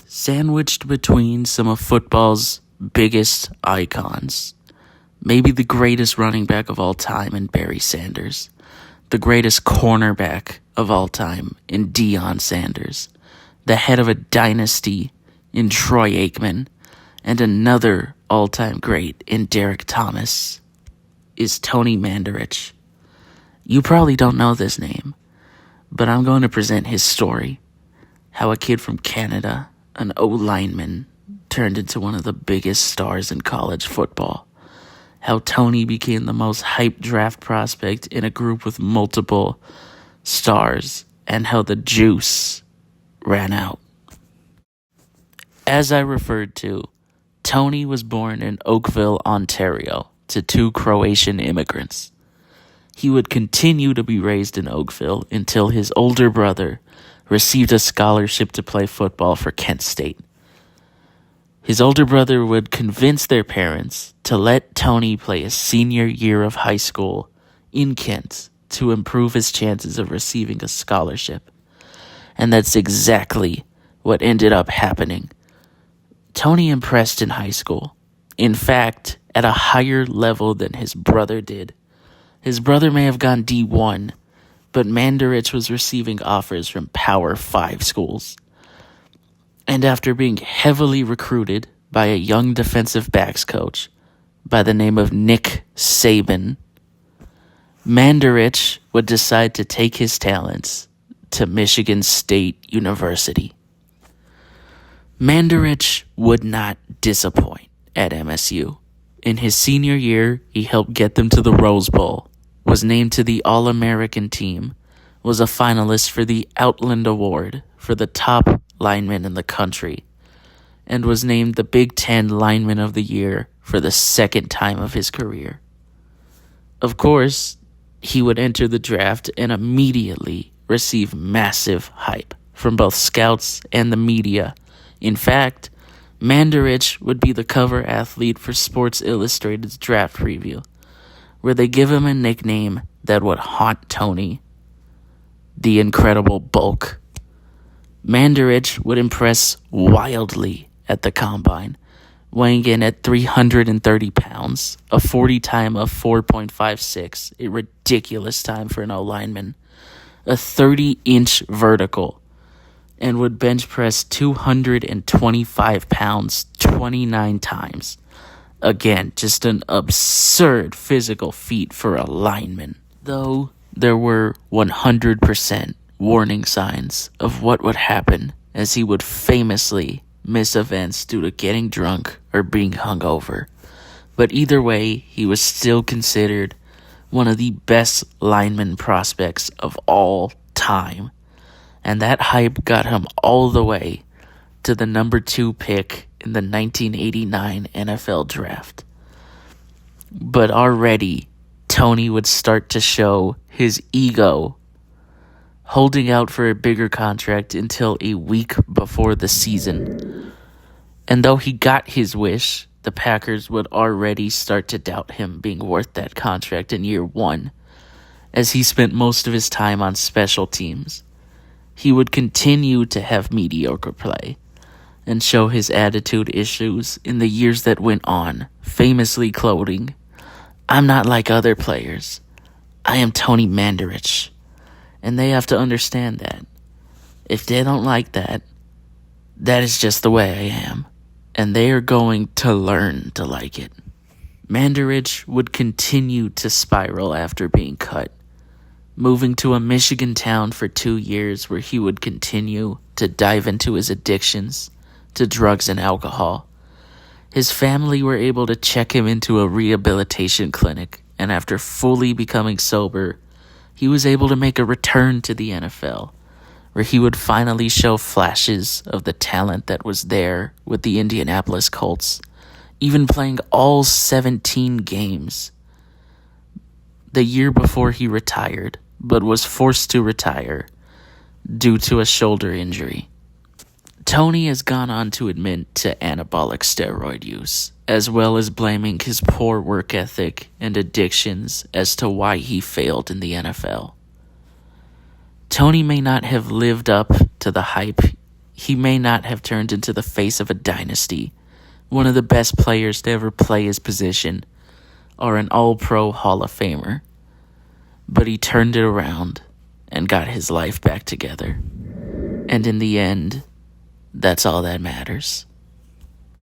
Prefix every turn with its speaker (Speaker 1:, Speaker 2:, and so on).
Speaker 1: Sandwiched between some of football's biggest icons. Maybe the greatest running back of all time in Barry Sanders. The greatest cornerback of all time in Deion Sanders. The head of a dynasty in Troy Aikman. And another all-time great in Derek Thomas is Tony Manderich. You probably don't know this name, but I'm going to present his story. How a kid from Canada, an O-lineman, turned into one of the biggest stars in college football. How Tony became the most hyped draft prospect in a group with multiple stars, and how the juice ran out. As I referred to, Tony was born in Oakville, Ontario, to two Croatian immigrants. He would continue to be raised in Oakville until his older brother received a scholarship to play football for Kent State. His older brother would convince their parents to let Tony play his senior year of high school in Kent to improve his chances of receiving a scholarship. And that's exactly what ended up happening. Tony impressed in high school. In fact, at a higher level than his brother did. His brother may have gone D1, but Manderich was receiving offers from Power 5 schools. And after being heavily recruited by a young defensive backs coach by the name of Nick Saban, Manderich would decide to take his talents to Michigan State University. Manderich would not disappoint at MSU. In his senior year, he helped get them to the Rose Bowl, was named to the All-American team, was a finalist for the Outland Award for the top lineman in the country, and was named the Big Ten Lineman of the Year for the second time of his career. Of course, he would enter the draft and immediately receive massive hype from both scouts and the media. In fact, Manderich would be the cover athlete for Sports Illustrated's draft preview, where they give him a nickname that would haunt Tony, the Incredible Bulk. Manderich would impress wildly at the combine, weighing in at 330 pounds, a 40 time of 4.56, a ridiculous time for an O-lineman, a 30-inch vertical, and would bench press 225 pounds 29 times. Again, just an absurd physical feat for a lineman. Though there were 100% warning signs of what would happen, as he would famously miss events due to getting drunk or being hungover. But either way, he was still considered one of the best lineman prospects of all time. And that hype got him all the way to the number 2 pick in the 1989 NFL Draft. But already, Tony would start to show his ego, holding out for a bigger contract until a week before the season. And though he got his wish, the Packers would already start to doubt him being worth that contract in year 1, as he spent most of his time on special teams. He would continue to have mediocre play and show his attitude issues in the years that went on, famously quoting, "I'm not like other players. I am Tony Manderich." And they have to understand that. If they don't like that, that is just the way I am. And they are going to learn to like it. Manderich would continue to spiral after being cut, moving to a Michigan town for 2 years where he would continue to dive into his addictions to drugs and alcohol. His family were able to check him into a rehabilitation clinic, and after fully becoming sober, he was able to make a return to the NFL, where he would finally show flashes of the talent that was there with the Indianapolis Colts, even playing all 17 games the year before he retired, but was forced to retire due to a shoulder injury. Tony has gone on to admit to anabolic steroid use, as well as blaming his poor work ethic and addictions as to why he failed in the NFL. Tony may not have lived up to the hype He may not have turned into the face of a dynasty, one of the best players to ever play his position, or an All-Pro Hall of Famer, but he turned it around and got his life back together. And in the end, that's all that matters.